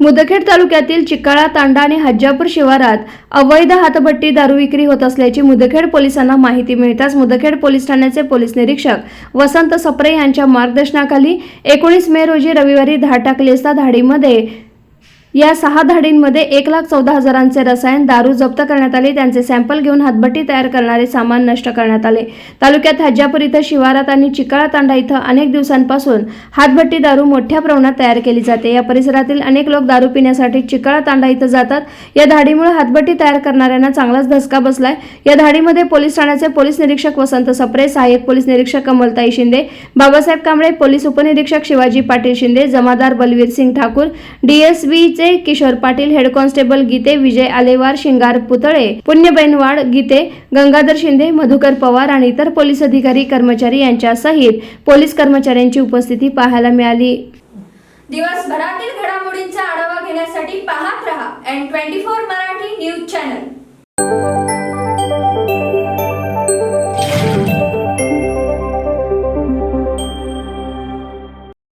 मुदखेड तालुक्यातील चिकाळा तांडा आणि हज्जापूर शिवारात अवैध हातभट्टी दारू विक्री होत असल्याची मुदखेड पोलिसांना माहिती मिळताच मुदखेड पोलीस ठाण्याचे पोलीस निरीक्षक वसंत सप्रे यांच्या मार्गदर्शनाखाली 19 मे रोजी रविवारी धाड टाकली असता धाडीमध्ये या 6 धाडींमध्ये 1,14,000चे रसायन दारू जप्त करण्यात आले। त्यांचे सॅम्पल घेऊन हातभट्टी तयार करणारे सामान नष्ट करण्यात आले। तालुक्यात हज्जापूर इथं शिवारात आणि चिकाळा तांडा इथं अनेक दिवसांपासून हातभट्टी दारू मोठ्या प्रमाणात तयार केली जाते। या परिसरातील अनेक लोक दारू पिण्यासाठी चिकाळा तांडा इथं जातात। या धाडीमुळे हातभट्टी तयार करणाऱ्यांना चांगलाच धसका बसलाय। या धाडीमध्ये पोलीस ठाण्याचे पोलीस निरीक्षक वसंत सप्रे, सहाय्यक पोलीस निरीक्षक कमलताई शिंदे, बाबासाहेब कांबळे, पोलीस उपनिरीक्षक शिवाजी पाटील शिंदे, जमादार Balveer Singh Thakur, DSB Kishor Patil, head constable Gite, Vijay Alewar, Shingar Putale, पुण्यबैनवाड गीते, गंगाधर शिंदे, मधुकर पवार आणि इतर पोलीस अधिकारी कर्मचारी यांच्यासहित पोलीस कर्मचाऱ्यांची उपस्थिती पाहायला मिळाली। दिवसभरातील घडामोडींचा आढावा घेण्यासाठी पाहत रहा N24 मराठी न्यूज चॅनल।